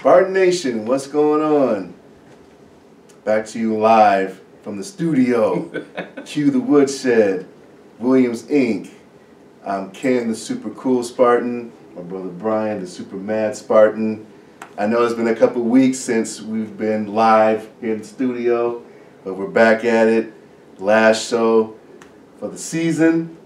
Spartan Nation, what's going on? Back to you live from the studio. Cue the Woodshed, Williams Inc. I'm Ken, the super cool Spartan. My brother Brian, the super mad Spartan. I know it's been a couple weeks since we've been live here in the studio, but we're back at it. Last show for the season.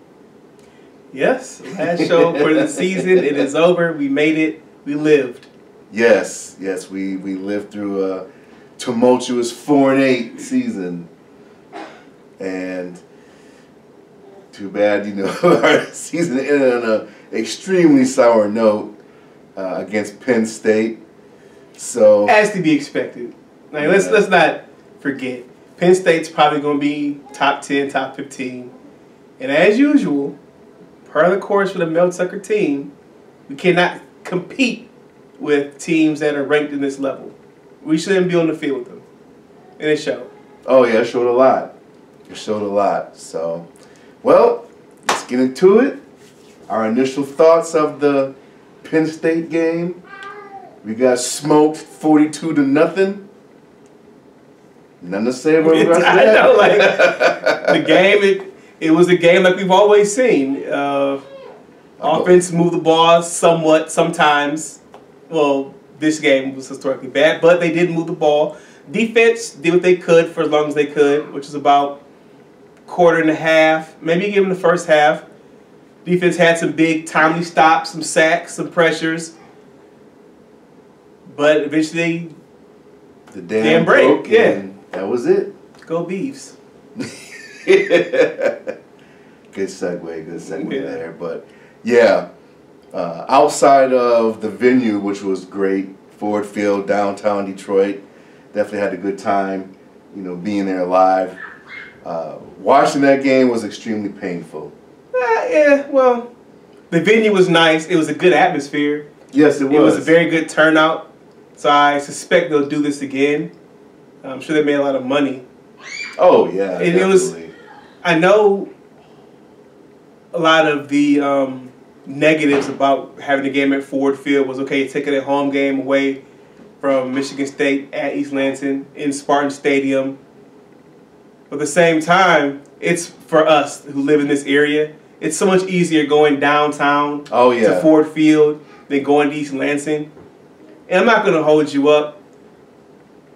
Yes, last show for the season. It is over. We made it. We lived. Yes, we lived through a tumultuous 4-8 season. And too bad, our season ended on an extremely sour note against Penn State. So as to be expected. Like, yeah. Let's not forget. Penn State's probably going to be top 10, top 15. And as usual, per the course for the Mel Tucker team, we cannot compete with teams that are ranked in this level. We shouldn't be on the field with them. And it showed. Oh, yeah, it showed a lot. It showed a lot. So, well, let's get into it. Our initial thoughts of the Penn State game. We got smoked 42-0. Nothing to say about the rest of that. I know, like, the game, it was a game like we've always seen. Offense moved the ball somewhat, sometimes. Well, this game was historically bad, but they did move the ball. Defense did what they could for as long as they could, which is about quarter and a half, maybe give them the first half. Defense had some big timely stops, some sacks, some pressures. But eventually, the dam break. Yeah. That was it. Go Beavs. Good segue there. But yeah, outside of the venue, which was great, Ford Field, downtown Detroit, definitely had a good time, being there live. Watching that game was extremely painful. Yeah, well, the venue was nice. It was a good atmosphere. Yes, it was. It was a very good turnout. So I suspect they'll do this again. I'm sure they made a lot of money. Oh, yeah, and definitely. I know a lot of the negatives about having a game at Ford Field was, okay, taking a home game away from Michigan State at East Lansing in Spartan Stadium. But at the same time, it's for us who live in this area, it's so much easier going downtown to Ford Field than going to East Lansing. And I'm not going to hold you up.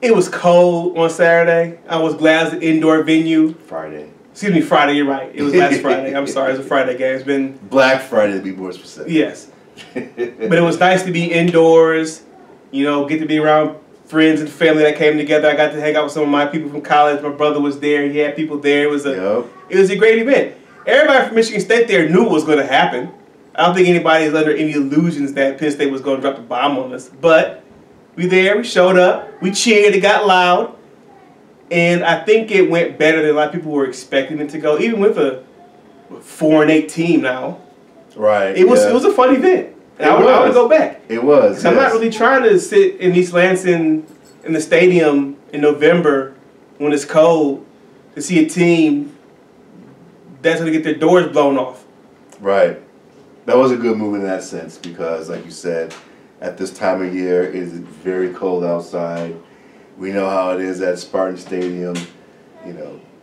It was cold on Saturday. I was glad it was an indoor venue. Friday. Excuse me, Friday, you're right. It was last Friday. I'm sorry, it was a Friday game. It's been Black Friday, to be more specific. Yes. But it was nice to be indoors, get to be around friends and family that came together. I got to hang out with some of my people from college. My brother was there. He had people there. It was a great event. Everybody from Michigan State there knew what was going to happen. I don't think anybody is under any illusions that Penn State was going to drop the bomb on us. But we there, we showed up, we cheered, it got loud. And I think it went better than a lot of people were expecting it to go, even with a 4-8 team now. Right. It was a fun event. And I want to go back. It was. Yes. I'm not really trying to sit in East Lansing in the stadium in November when it's cold to see a team that's going to get their doors blown off. Right. That was a good move in that sense because, like you said, at this time of year, it is very cold outside. We know how it is at Spartan Stadium.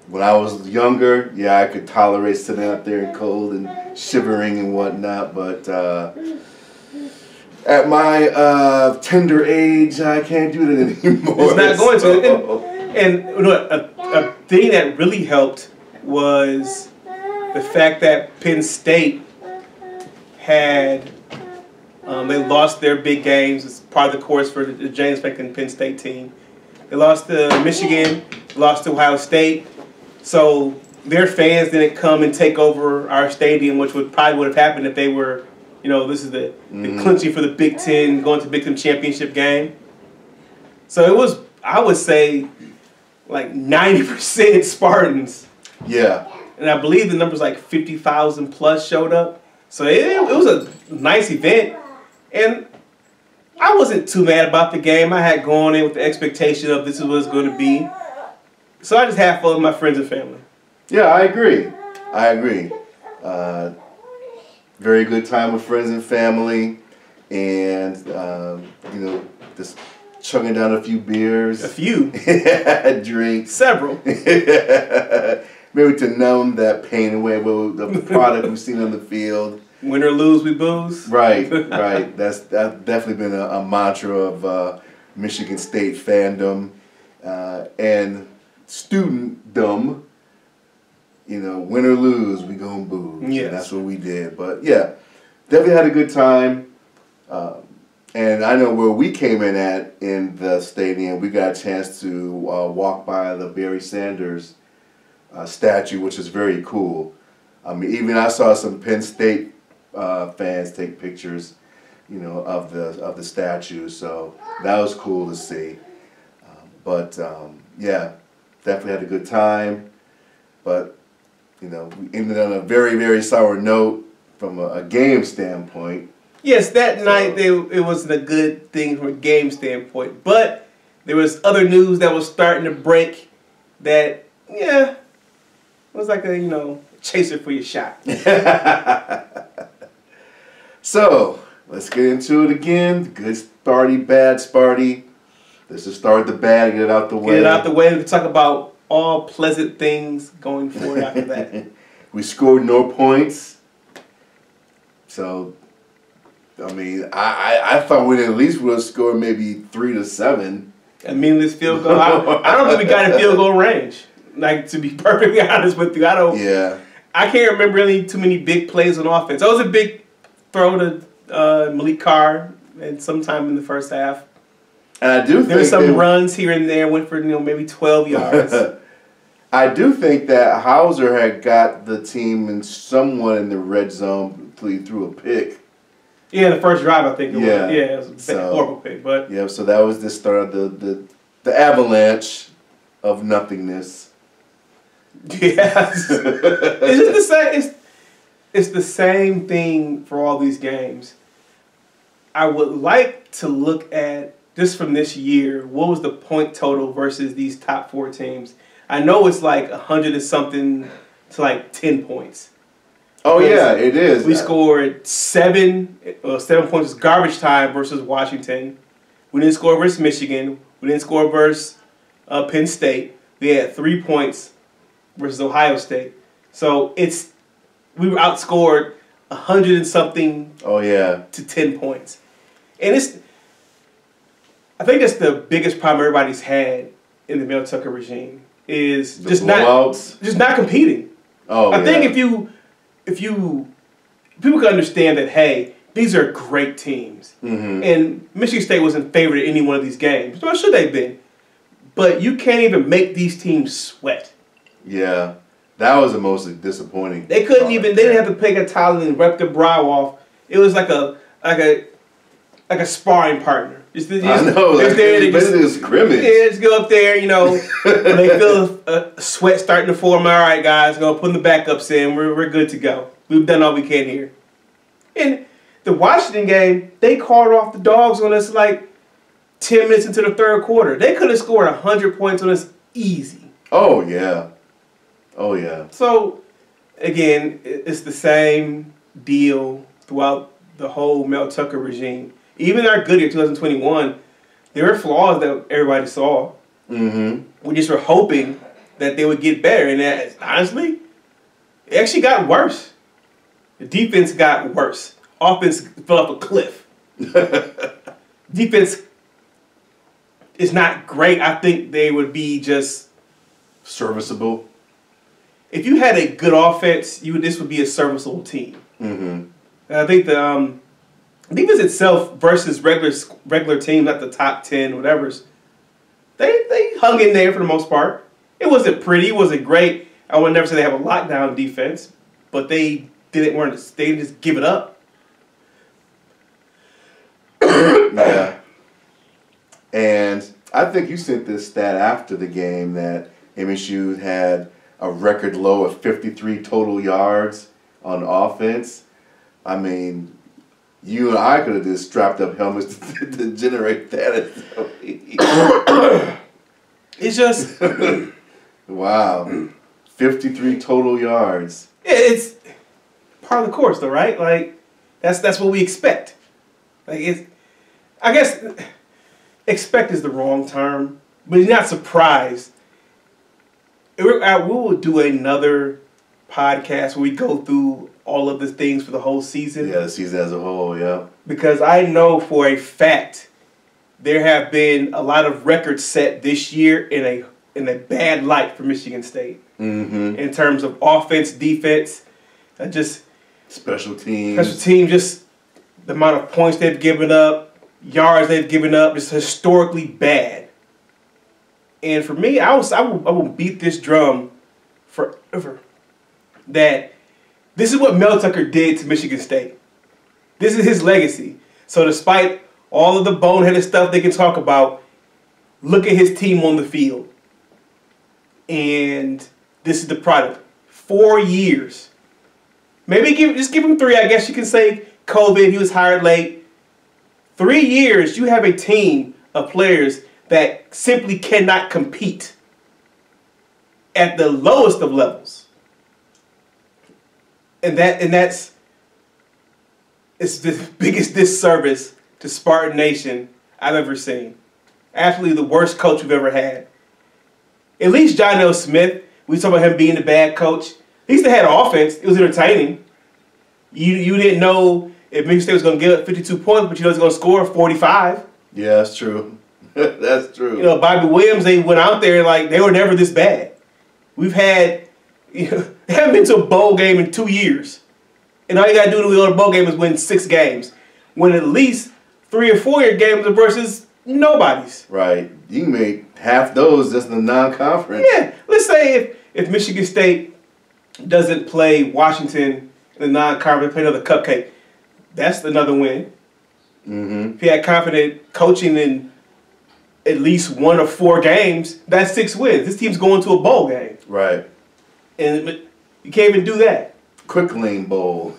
When I was younger, I could tolerate sitting out there in cold and shivering and whatnot, but at my tender age, I can't do that anymore. It's not going to. And a thing that really helped was the fact that Penn State had they lost their big games. It's part of the course for the James Franklin Penn State team. They lost to Michigan, lost to Ohio State. So their fans didn't come and take over our stadium, which would have happened if they were, this is the clinching for the Big Ten, going to the Big Ten championship game. So it was, I would say, like 90% Spartans. Yeah. And I believe the numbers like 50,000 plus showed up. So it was a nice event. And I wasn't too mad about the game. I had gone in with the expectation of this is what it's going to be. So I just had fun with my friends and family. Yeah, I agree. Very good time with friends and family. And, the just chugging down a few beers. A few. Drinks. Several. Maybe to numb that pain away with the product we've seen on the field. Win or lose, we booze. Right. That's definitely been a mantra of Michigan State fandom and studentdom. You know, win or lose, we gonna booze. Yes. And that's what we did. But yeah, definitely had a good time. And I know where we came in at in the stadium, we got a chance to walk by the Barry Sanders statue, which is very cool. I mean, even I saw some Penn State fans take pictures, you know, of the statue. So that was cool to see. But yeah, definitely had a good time. But you know, we ended on a very, very sour note from a game standpoint. Yes, that night it wasn't a good thing from a game standpoint, but there was other news that was starting to break that, yeah, was like a, you know, chaser for your shot. So, let's get into it again. Good Sparty, bad Sparty. Let's just start with the bad, get it out the way. Get it out the way and talk about all pleasant things going forward after that. We scored no points. So, I mean, I thought we'd at least would have scored maybe 3 to 7. A meaningless field goal. I don't think we got in field goal range. Like, to be perfectly honest with you, Yeah. I can't remember really too many big plays on offense. That was a big throw to Malik Carr and sometime in the first half. And I do think there were some runs here and there, went for, you know, maybe 12 yards. I do think that Hauser had got the team in somewhat in the red zone until he threw a pick. Yeah, the first drive I think it was. Yeah, it was a horrible pick, but yeah. So that was the start of the avalanche of nothingness. Yeah, it's just the same. It's the same thing for all these games. I would like to look at just from this year. What was the point total versus these top 4 teams? I know it's like 100 and something to like 10 points. Oh yeah, it is. We scored 7 points garbage time versus Washington. We didn't score versus Michigan. We didn't score versus Penn State. We had 3 points versus Ohio State. So we were outscored 100 and something. Oh yeah. To 10 points, and I think that's the biggest problem everybody's had in the Mel Tucker regime is just not competing. Oh, I think if people can understand that, hey, these are great teams, and Michigan State wasn't favored in any one of these games. Nor should they've been, but you can't even make these teams sweat. Yeah, that was the most disappointing. They couldn't even. They didn't have to pick a towel and rip their brow off. It was like a sparring partner. I know. Like, basically a scrimmage. Yeah, just go up there, you know, when they feel a sweat starting to form. All right, guys, go put the backups in. We're good to go. We've done all we can here. In the Washington game, they called off the dogs on us like 10 minutes into the third quarter. They could have scored 100 points on us easy. Oh, yeah. Oh, yeah. So, again, it's the same deal throughout the whole Mel Tucker regime. Even our good year, 2021, there were flaws that everybody saw. We just were hoping that they would get better. And that, honestly, it actually got worse. The defense got worse. Offense fell off a cliff. Defense is not great. I think they would be just serviceable. If you had a good offense, this would be a serviceable team. I think the defense itself versus regular teams at the top 10, whatever's, they hung in there for the most part. It wasn't pretty, it wasn't great. I would never say they have a lockdown defense, but they didn't just give it up. Yeah. And I think you sent this stat after the game that MSU had a record low of 53 total yards on offense. I mean, you and I could have just strapped up helmets to generate that. It's just wow, 53 total yards. It's part of the course, though, right? Like that's what we expect. Like I guess expect is the wrong term, but he's not surprised. We will do another podcast where we go through all of the things for the whole season. Yeah, the season as a whole, yeah. Because I know for a fact there have been a lot of records set this year in a bad light for Michigan State. Mm-hmm. In terms of offense, defense, just special team, just the amount of points they've given up, yards they've given up, just historically bad. And for me, I will beat this drum forever. That this is what Mel Tucker did to Michigan State. This is his legacy. So despite all of the boneheaded stuff they can talk about, look at his team on the field. And this is the product. 4 years. Maybe just give him 3. I guess you can say COVID, he was hired late. 3 years, you have a team of players that simply cannot compete at the lowest of levels. And that's it's the biggest disservice to Spartan Nation I've ever seen. Absolutely the worst coach we've ever had. At least John L. Smith, we talk about him being the bad coach. At least they had an offense. It was entertaining. You didn't know if Michigan State was going to give up 52 points, but you know it's going to score 45. Yeah, that's true. That's true. You know, Bobby Williams, they went out there like they were never this bad. We've had, they haven't been to a bowl game in 2 years. And all you got to do to go to a bowl game is win 6 games. When at least 3 or 4 year games are versus nobody's. Right. You can make half those just in the non-conference. Yeah. Let's say if Michigan State doesn't play Washington in the non-conference, play another cupcake, that's another win. Mm-hmm. If you had confident coaching in at least 1 or 4 games, that's 6 wins. This team's going to a bowl game. Right. But you can't even do that. Quick Lane Bowl.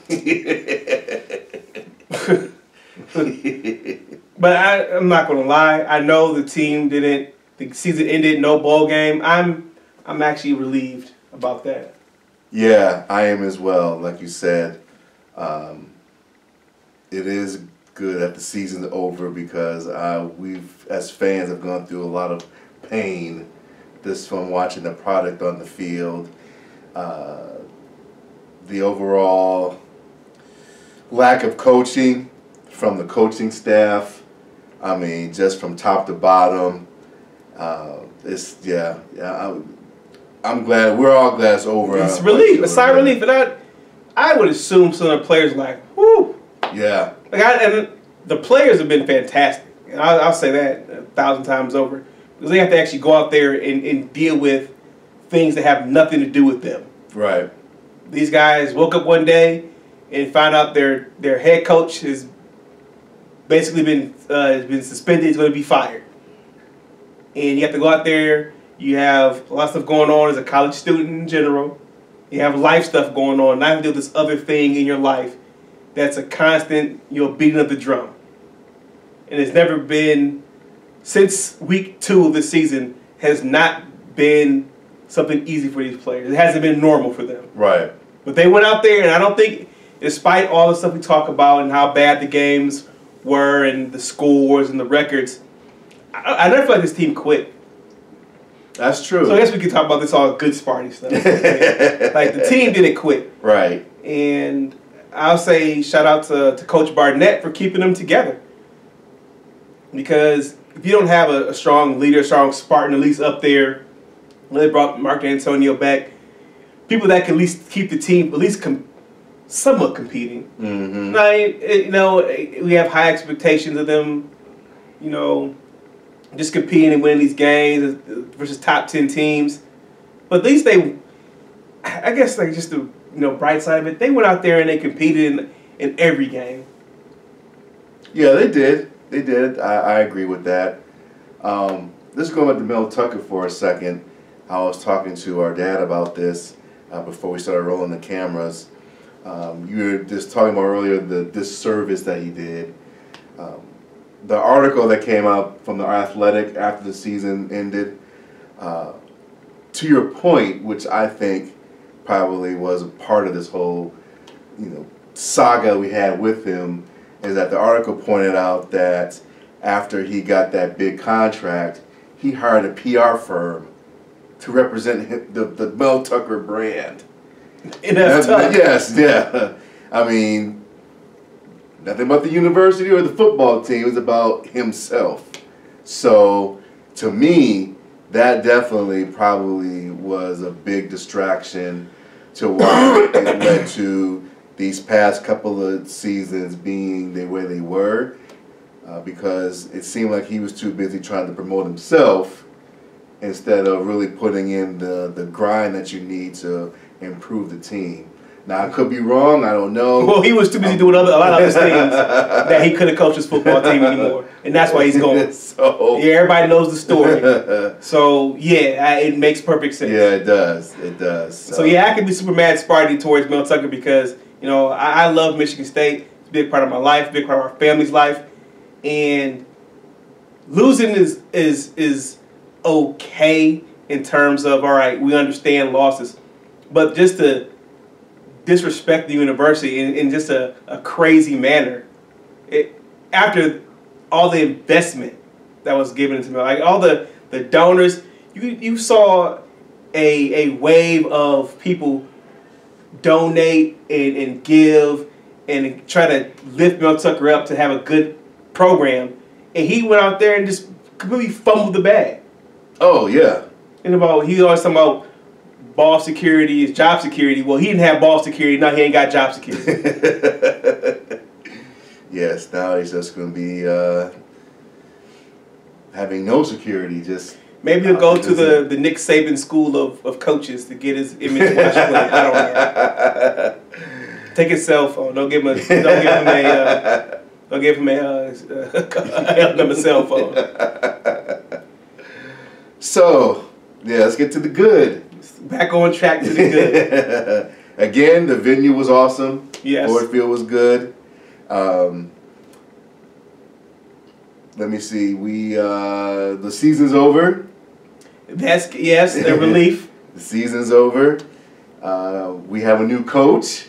But I'm not going to lie. I know the season ended, no bowl game. I'm actually relieved about that. Yeah, I am as well. Like you said, it is good that the season's over because we've, as fans, have gone through a lot of pain just from watching the product on the field. The overall lack of coaching from the coaching staff. I mean, just from top to bottom. I'm glad. We're all glad it's over. It's relief, a sigh of relief. And I would assume some of the players like, whoo. Yeah. And the players have been fantastic. And I'll say that 1,000 times over. Because they have to actually go out there and deal with things that have nothing to do with them. Right. These guys woke up one day and found out their head coach has basically been suspended. He's going to be fired. And you have to go out there. You have a lot of stuff going on as a college student in general. You have life stuff going on. Not to do this other thing in your life that's a constant, beating of the drum. And it's never been, since week 2 of the season, has not been something easy for these players. It hasn't been normal for them. Right. But they went out there, and I don't think, despite all the stuff we talk about and how bad the games were and the scores and the records, I never feel like this team quit. That's true. So I guess we could talk about this all good Sparty stuff. Like the team didn't quit. Right. And I'll say shout out to Coach Barnett for keeping them together. Because if you don't have a strong leader, strong Spartan at least up there, they brought Mark Antonio back, people that can at least keep the team at least somewhat competing. Mm-hmm. We have high expectations of them, just competing and winning these games versus top 10 teams. But at least I guess like just the bright side of it, they went out there and they competed in every game. Yeah, they did. They did. I agree with that. Let's go back to Mel Tucker for a second. I was talking to our dad about this before we started rolling the cameras. You were just talking about earlier the disservice that he did. The article that came out from The Athletic after the season ended, to your point, which I think probably was a part of this whole, saga we had with him, is that the article pointed out that after he got that big contract, he hired a PR firm to represent the Mel Tucker brand. And that's tough. Yes, yeah. I mean, nothing about the university or the football team. It was about himself. So, to me, that definitely probably was a big distraction to why it led to these past couple of seasons being the way they were, because it seemed like he was too busy trying to promote himself instead of really putting in the grind that you need to improve the team. Now, I could be wrong. I don't know. Well, he was too busy doing a lot of other things that he couldn't coach his football team anymore, and that's why he's going. So, yeah, everybody knows the story. So yeah, it makes perfect sense. Yeah, it does. It does. So yeah, I can be super mad Sparty towards Mel Tucker because I love Michigan State. It's a big part of my life, a big part of our family's life, and losing is okay in terms of, all right, we understand losses, but just to disrespect the university in just a crazy manner, after all the investment that was given into me, like all the donors, you saw a wave of people donate and give and try to lift Mel Tucker up to have a good program, and he went out there and just completely fumbled the bag. Oh yeah. And he always talking about ball security is job security. Well, he didn't have ball security. Now he ain't got job security. Yes, now he's just going to be having no security. Just maybe he'll go to the Nick Saban school of coaches to get his image watched. I don't know. Take his cell phone. Don't give him a cell phone. So yeah, let's get to the good. Back on track to the good. Again, the venue was awesome. Yes. Ford Field was good. Let me see. The season's over. Yes, the relief. The season's over. We have a new coach.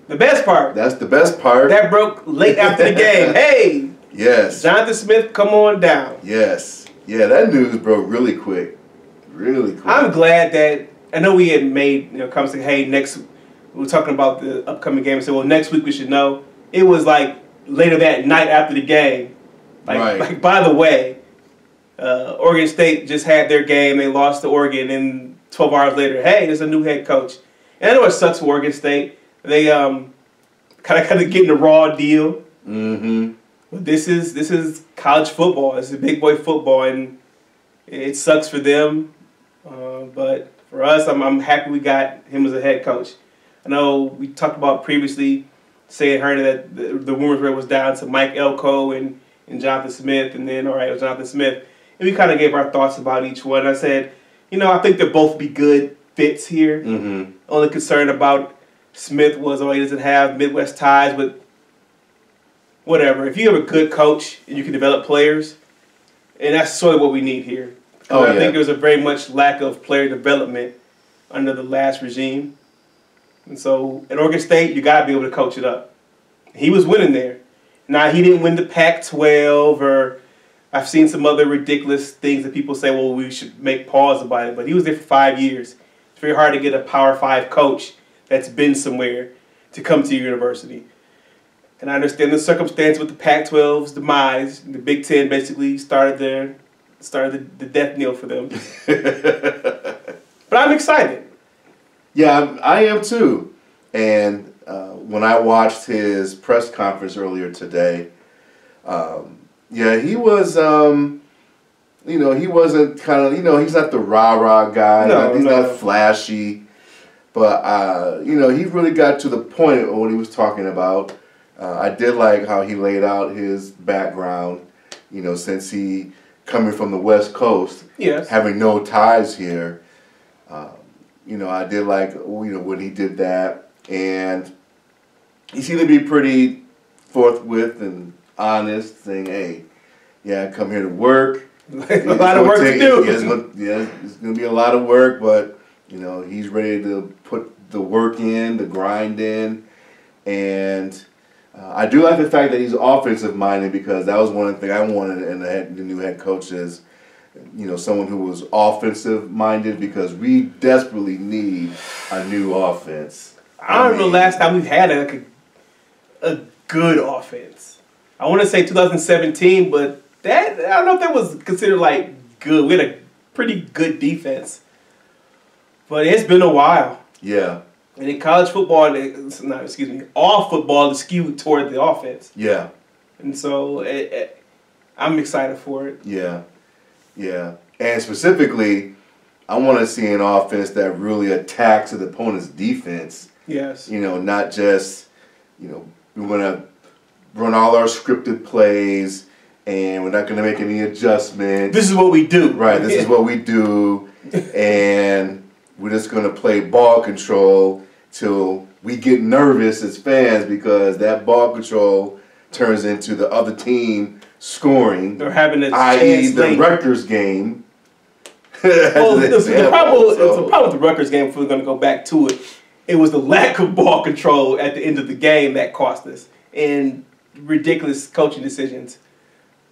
The best part. That's the best part. That broke late after the game. Hey. Yes. Jonathan Smith, come on down. Yes. Yeah, that news broke really quick. Really quick. I'm glad that, I know we had made comments like, hey, we were talking about the upcoming game and said, well, next week we should know. It was like later that night after the game. Like by the way, Oregon State just had their game. They lost to Oregon, and 12 hours later, hey, there's a new head coach. And I know it sucks for Oregon State. They kind of getting a raw deal. Mm-hmm. But this is college football. It's a big boy football, and it sucks for them. But for us, I'm happy we got him as a head coach. I know we talked about previously heard that the rumors rate was down to Mike Elko and Jonathan Smith, and then, all right, it was Jonathan Smith. And we kind of gave our thoughts about each one. I said, I think they'll both be good fits here. Mm-hmm. Only concern about Smith was, he doesn't have Midwest ties, but whatever. If you have a good coach and you can develop players, and that's sort of what we need here. I think there was a very much lack of player development under the last regime. And so at Oregon State, you got to be able to coach it up. He was winning there. Now, he didn't win the Pac-12, or I've seen some other ridiculous things that people say, well, we should make pause about it. But he was there for 5 years. It's very hard to get a Power 5 coach that's been somewhere to come to your university. And I understand the circumstance with the Pac-12's demise. The Big Ten basically started the death knell for them. But I'm excited. Yeah, I am too. And when I watched his press conference earlier today, he was, he wasn't he's not the rah-rah guy. He's not flashy. But, he really got to the point of what he was talking about. I did like how he laid out his background, since he coming from the West Coast, yes, having no ties here. I did like, when he did that. And he seemed to be pretty forthwith and honest, saying, hey, I come here to work. a lot of work to do. It's going to be a lot of work, but, he's ready to put the work in, the grind in. And I do like the fact that he's offensive minded, because that was one thing I wanted in the new head coach is, someone who was offensive minded, because we desperately need a new offense. I don't know the last time we've had a good offense. I want to say 2017, but I don't know if that was considered like good. We had a pretty good defense, but it's been a while. Yeah. And in college football, all football is skewed toward the offense. Yeah. And so I'm excited for it. Yeah. Yeah. And specifically, I want to see an offense that really attacks the opponent's defense. Yes. Not just, we want to run all our scripted plays and we're not going to make any adjustments. This is what we do. Right. This is what we do. And we're just going to play ball control till we get nervous as fans, because that ball control turns into the other team scoring. Or having a i.e. chance the late. Rutgers game. Well, the problem with the Rutgers game, if we're going to go back to it, it was the lack of ball control at the end of the game that cost us, and ridiculous coaching decisions.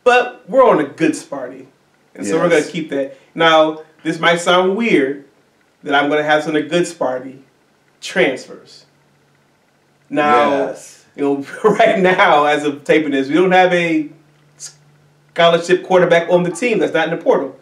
But we're on a good Sparty, and so we're going to keep that. Now, this might sound weird that I'm going to have some of the good Sparty transfers. Now, right now, as of taping this, we don't have a scholarship quarterback on the team that's not in the portal.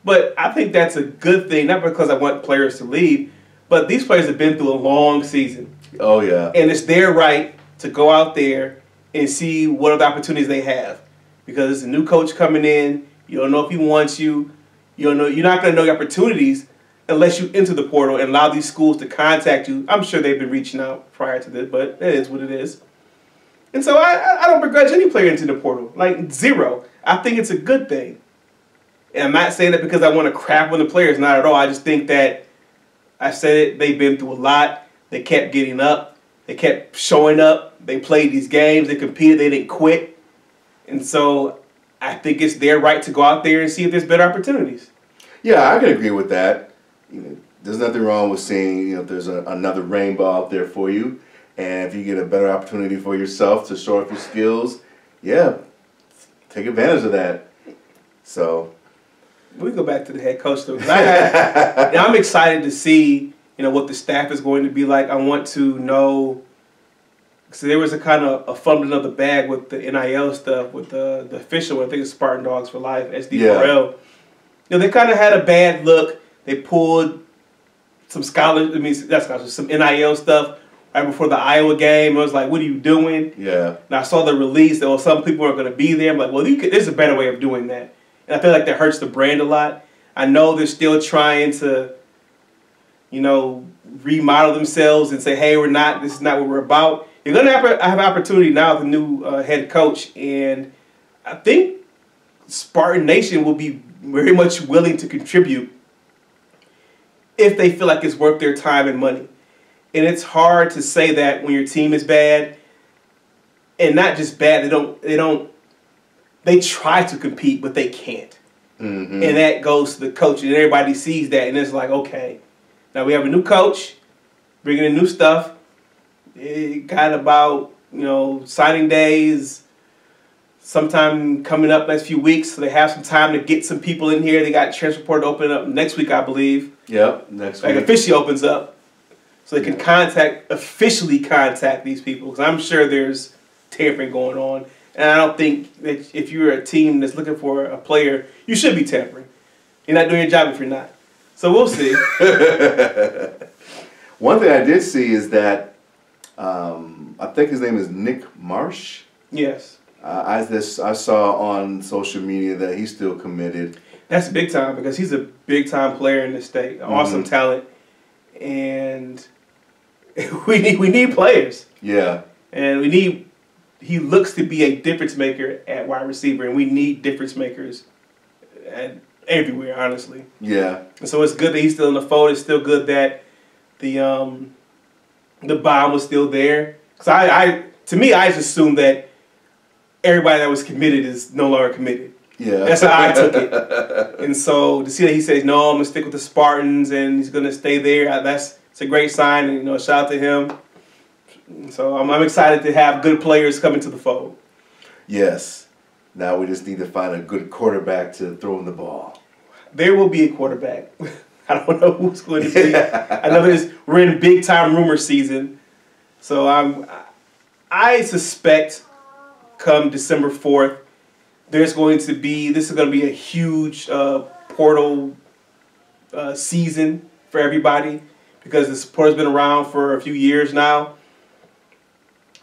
But I think that's a good thing, not because I want players to leave, but these players have been through a long season. Oh, yeah. And it's their right to go out there and see what other opportunities they have. Because it's a new coach coming in. You don't know if he wants you. You're not going to know your opportunities unless you enter the portal and allow these schools to contact you. I'm sure they've been reaching out prior to this, but it is what it is. And so I don't begrudge any player into the portal. Like, zero. I think it's a good thing. And I'm not saying that because I want to crap on the players. Not at all. I just think that, I said it, they've been through a lot. They kept getting up. They kept showing up. They played these games. They competed. They didn't quit. And so I think it's their right to go out there and see if there's better opportunities. Yeah, I can agree with that. There's nothing wrong with seeing, if there's another rainbow out there for you. And if you get a better opportunity for yourself to show off your skills, yeah, take advantage of that. So we go back to the head coach though. I'm excited to see, what the staff is going to be like. I want to know. So there was a kind of a fumbling of the bag with the NIL stuff with the official one. I think it's Spartan Dogs for Life, SD4L. They kind of had a bad look. They pulled some some NIL stuff right before the Iowa game. I was like, what are you doing? Yeah. And I saw the release that some people aren't going to be there. I'm like, well, there's a better way of doing that. And I feel like that hurts the brand a lot. I know they're still trying to, remodel themselves and say, hey, this is not what we're about. You're going to have an opportunity now with the new head coach. And I think Spartan Nation will be very much willing to contribute if they feel like it's worth their time and money. And it's hard to say that when your team is bad, and not just bad, they try to compete, but they can't. Mm-hmm. And that goes to the coach, and everybody sees that, and it's like, okay, now we have a new coach, bringing in new stuff. It got about, signing days sometime coming up next few weeks, so they have some time to get some people in here. They got transfer portal opening up next week, I believe. Yep, next week. Like, officially opens up, so they can officially contact these people, because I'm sure there's tampering going on. And I don't think that if you're a team that's looking for a player, you should be tampering. You're not doing your job if you're not. So we'll see. One thing I did see is that I think his name is Nick Marsh. Yes. I saw on social media that he's still committed. That's big time, because he's a big time player in the state. Awesome talent, and we need players. Yeah. And he looks to be a difference maker at wide receiver, and we need difference makers everywhere, honestly. Yeah. And so it's good that he's still in the fold. It's still good that the bomb was still there. Because to me, I just assumed that everybody that was committed is no longer committed. Yeah. That's how I took it. And so to see that he says, no, I'm going to stick with the Spartans and he's going to stay there, it's a great sign. And, shout out to him. So I'm excited to have good players come into the fold. Yes. Now we just need to find a good quarterback to throw in the ball. There will be a quarterback. I don't know who's going to be. I know we're in big time rumor season, so I suspect come December 4th, this is going to be a huge portal season for everybody because the portal's been around for a few years now,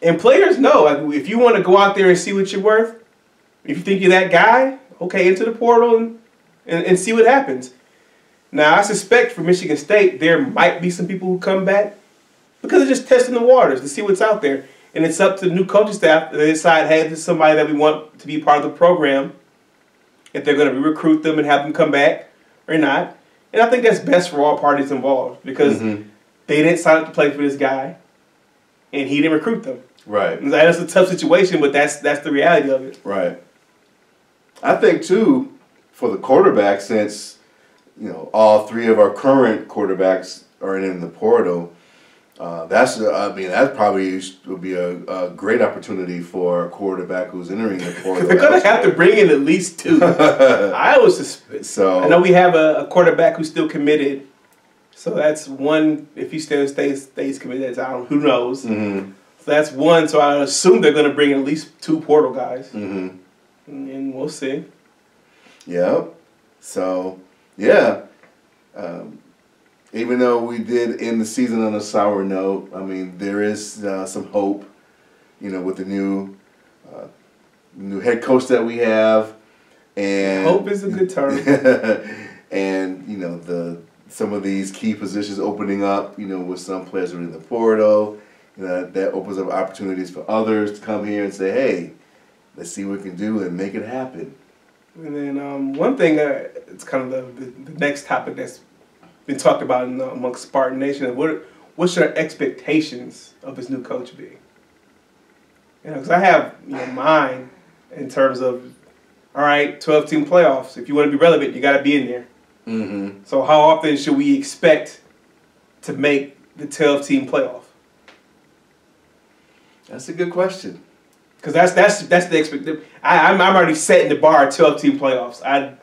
and players know, like, if you want to go out there and see what you're worth, if you think you're that guy, okay, into the portal and see what happens. Now, I suspect for Michigan State, there might be some people who come back because they're just testing the waters to see what's out there. And it's up to the new coaching staff to decide, hey, this is somebody that we want to be part of the program, if they're going to recruit them and have them come back or not. And I think that's best for all parties involved because they didn't sign up to play for this guy, and he didn't recruit them. Right. And that's a tough situation, but that's the reality of it. Right. I think, too, for the quarterback, since all three of our current quarterbacks are in the portal, that probably would be a great opportunity for a quarterback who's entering the portal. They're going to have to bring in at least two. I always suspect. So I know we have a quarterback who's still committed. So that's one. If he still stays committed, who knows? Mm-hmm. So that's one. So I assume they're going to bring in at least two portal guys. Mm-hmm. And we'll see. Yeah. So, yeah. Even though we did end the season on a sour note, I mean, there is some hope, with the new head coach that we have. And hope is a good term. And, some of these key positions opening up, with some players in the portal, that opens up opportunities for others to come here and say, hey, let's see what we can do and make it happen. And then one thing, it's kind of the next topic that's been talked about amongst Spartan Nation. What should our expectations of this new coach be? Because I have mine in terms of, all right, 12-team playoffs. If you want to be relevant, you got to be in there. Mm-hmm. So how often should we expect to make the 12-team playoff? That's a good question. Because that's the expectation. I'm already setting the bar at 12-team playoffs. I'm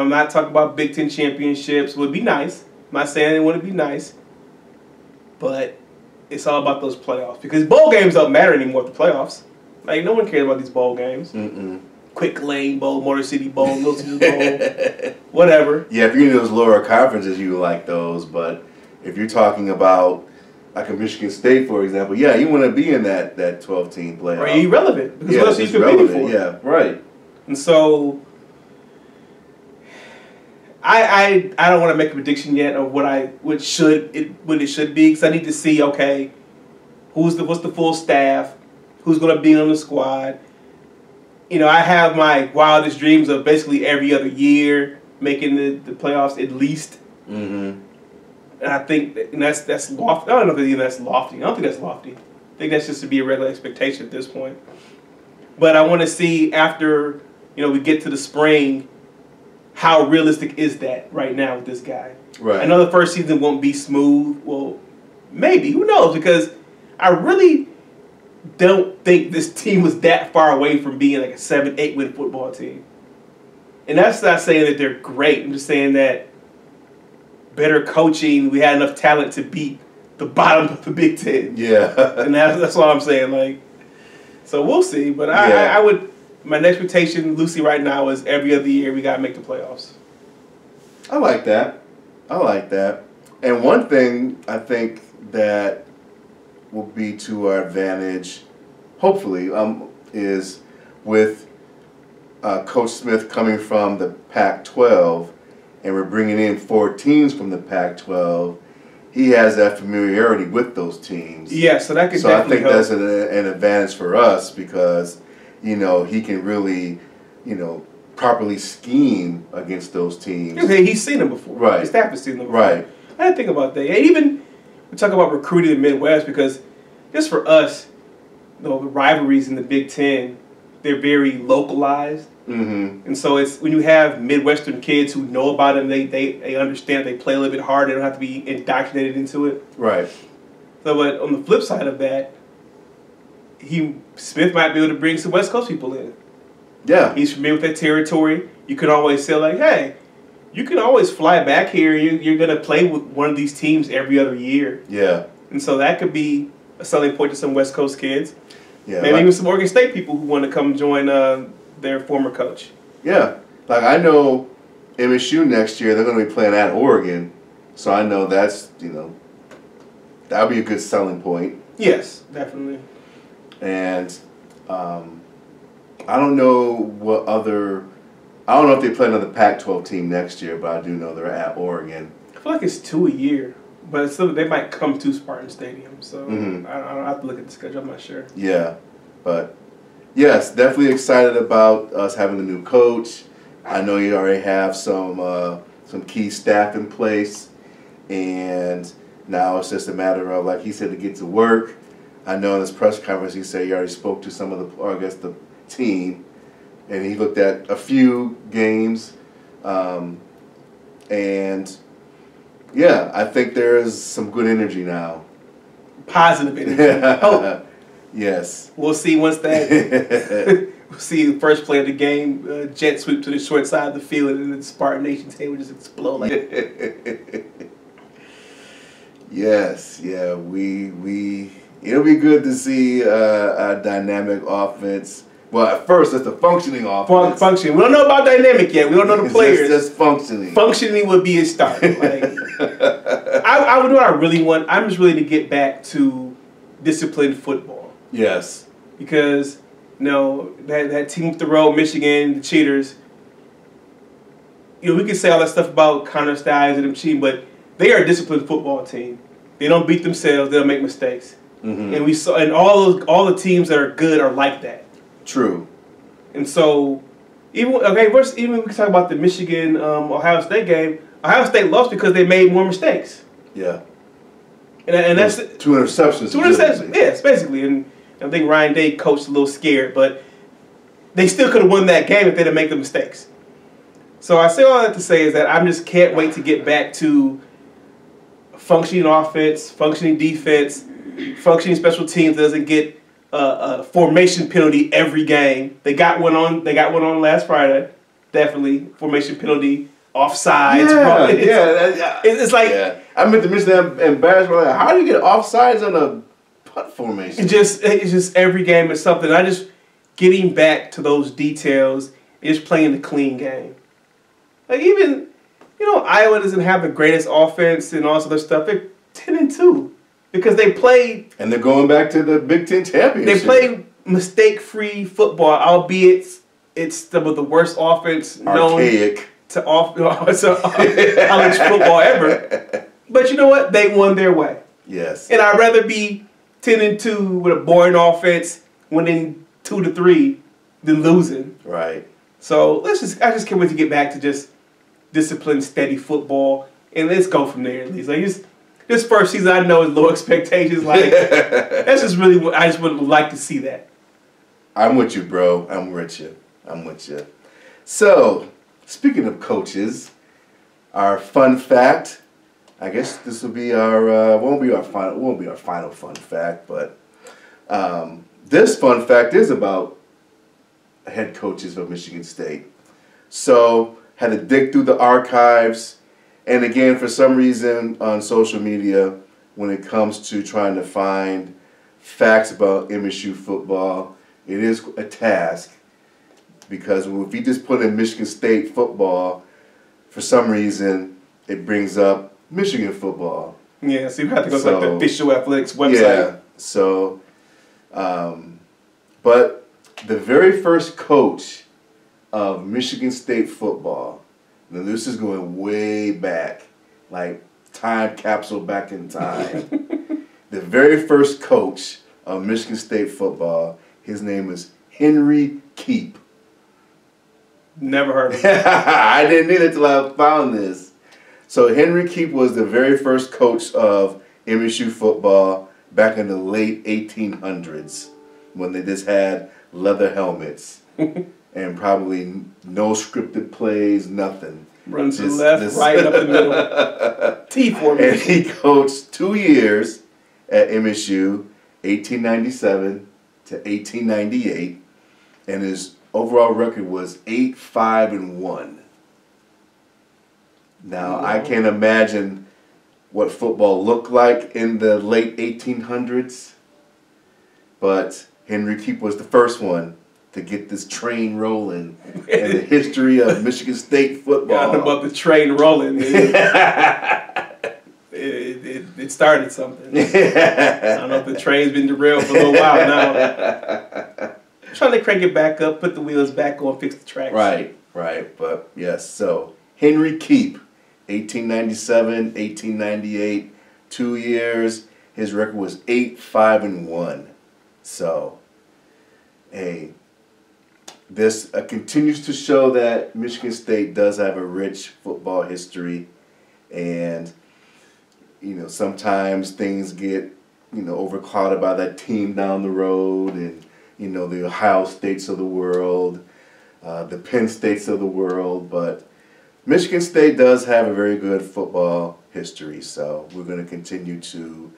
not talking about Big Ten championships. Would be nice. I'm not saying it wouldn't be nice. But it's all about those playoffs. Because bowl games don't matter anymore at the playoffs. Like, no one cares about these bowl games. Quick Lane Bowl, Motor City Bowl, Milton Bowl, whatever. Yeah, if you're in those lower conferences, you like those. But if you're talking about like a Michigan State, for example, yeah, you want to be in that 12-team playoff. Are you relevant? Because what else are you competing for? Yeah, right. And so I don't want to make a prediction yet of what it should be, because I need to see, okay, what's the full staff, who's going to be on the squad. I have my wildest dreams of basically every other year making the playoffs at least. Mm-hmm. And I think that's lofty. I don't know if that's lofty. I don't think that's lofty. I think that's just to be a regular expectation at this point. But I want to see after we get to the spring, how realistic is that right now with this guy? Right. I know the first season won't be smooth. Well, maybe. Who knows? Because I really don't think this team was that far away from being like a 7-8 win football team. And that's not saying that they're great. I'm just saying that better coaching, we had enough talent to beat the bottom of the Big Ten. Yeah. And that's all I'm saying. Like, so we'll see. But I would, my expectation, Lucy, right now is every other year we got to make the playoffs. I like that. And one thing I think that will be to our advantage, hopefully, is with Coach Smith coming from the Pac-12, and we're bringing in 4 teams from the Pac-12, he has that familiarity with those teams. Yeah, so that could definitely help. So I think that's an advantage for us because, he can really, properly scheme against those teams. Okay, he's seen them before. Right. His staff has seen them before. Right. I didn't think about that. And even we talk about recruiting in the Midwest because just for us, the rivalries in the Big Ten, they're very localized. Mm-hmm. And so it's when you have Midwestern kids who know about it and they understand, they play a little bit hard, they don't have to be indoctrinated into it. Right. So, but on the flip side of that, Smith might be able to bring some West Coast people in. Yeah. He's familiar with that territory. You can always say, like, hey, you can always fly back here. You're going to play with one of these teams every other year. Yeah. And so that could be a selling point to some West Coast kids. Yeah. Maybe even some Oregon State people who want to come join their former coach. Yeah. Like, I know MSU next year, they're going to be playing at Oregon. So I know that's, that would be a good selling point. Yes, definitely. And I don't know what other. I don't know if they play another Pac-12 team next year, but I do know they're at Oregon. I feel like it's 2 a year, but still, they might come to Spartan Stadium. So I have to look at the schedule. I'm not sure. Yeah, but yes, definitely excited about us having a new coach. I know you already have some key staff in place, and now it's just a matter of, like he said, to get to work. I know in this press conference he said he already spoke to some of the team, and he looked at a few games, and yeah, I think there's some good energy now. Positive energy. Hope. Yes. We'll see once that. We'll see the first play of the game, jet sweep to the short side of the field, and then the Spartan Nation team will just explode like that. Yes. Yeah. It'll be good to see a dynamic offense. Well, at first, it's a functioning offense. Functioning. We don't know about dynamic yet. We don't know the players. It's just functioning. Functioning would be a start. Like, I would know what I really want. I'm just ready to get back to disciplined football. Yes. Because, that team up the road, Michigan, the cheaters, we can say all that stuff about Connor Styles and them cheating, but they are a disciplined football team. They don't beat themselves. They don't make mistakes. Mm-hmm. And we saw, and all the teams that are good are like that. True. And so, even we can talk about the Michigan Ohio State game. Ohio State lost because they made more mistakes. Yeah. And that's 2 interceptions. 2 interceptions. Yes, basically. And I think Ryan Day coached a little scared, but they still could have won that game if they didn't make the mistakes. So I say all that to say is that I just can't wait to get back to functioning offense, functioning defense, functioning special teams that doesn't get a formation penalty every game. They got one on last Friday. Definitely formation penalty, offsides. Yeah. It's like I meant to mention that embarrassment. Like, how do you get offsides on a putt formation? It's just every game is something. I just getting back to those details. Is playing the clean game. Like even Iowa doesn't have the greatest offense and all this other stuff. They're 10-2. Because they played... And they're going back to the Big Ten championship. They played mistake-free football, albeit it's some of the worst offense known to college football ever. But you know what? They won their way. Yes. And I'd rather be 10-2 with a boring offense winning 2-3 than losing. Right. So I just can't wait to get back to just disciplined, steady football, and let's go from there at least. Like this first season, I know is low expectations. Like that's just really what I just would like to see that. I'm with you, bro. I'm with you. So, speaking of coaches, our fun fact. I guess this will be our won't be our final fun fact, but this fun fact is about head coaches of Michigan State. So, had to dig through the archives. And again, for some reason on social media, when it comes to trying to find facts about MSU football, it is a task. Because if you just put in Michigan State football, for some reason, it brings up Michigan football. Yeah, so you have to go to the official athletics website. Yeah, so, but the very first coach of Michigan State football, now this is going way back, like time capsule back in time. The very first coach of Michigan State football, his name is Henry Keep. Never heard of it. I didn't either until I found this. So Henry Keep was the very first coach of MSU football back in the late 1800s when they just had leather helmets. And probably no scripted plays, nothing. Run to the left, right, up the middle. T formation. And he coached 2 years at MSU, 1897 to 1898, and his overall record was 8-5-1. Now, I can't imagine what football looked like in the late 1800s, but Henry Keep was the first one to get this train rolling in the history of Michigan State football. I don't know about the train rolling. It started something. I don't know if the train's been derailed for a little while now. Trying to crank it back up, put the wheels back on, fix the tracks. Right. But yes, so Henry Keep, 1897, 1898, 2 years. His record was 8-5-1. So, hey, this continues to show that Michigan State does have a rich football history, and sometimes things get overclouded by that team down the road, and the Ohio States of the world, the Penn States of the world, but Michigan State does have a very good football history, so we're going to continue to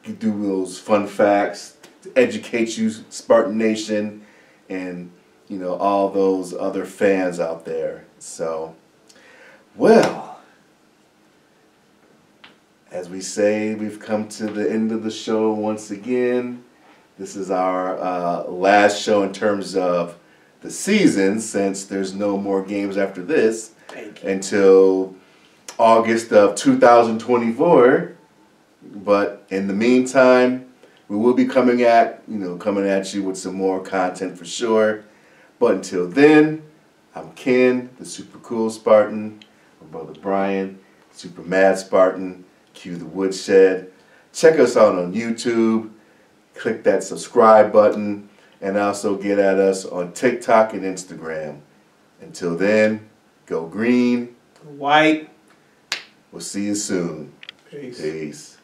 do those fun facts, to educate you, Spartan Nation, and all those other fans out there. So, well, as we say, we've come to the end of the show once again. This is our last show in terms of the season, since there's no more games after this until August of 2024. But in the meantime, we will be coming at you with some more content for sure. But until then, I'm Ken, the super cool Spartan. My brother Brian, super mad Spartan. Cue the Woodshed. Check us out on YouTube. Click that subscribe button, and also get at us on TikTok and Instagram. Until then, go green, Go white. We'll see you soon. Peace. Peace.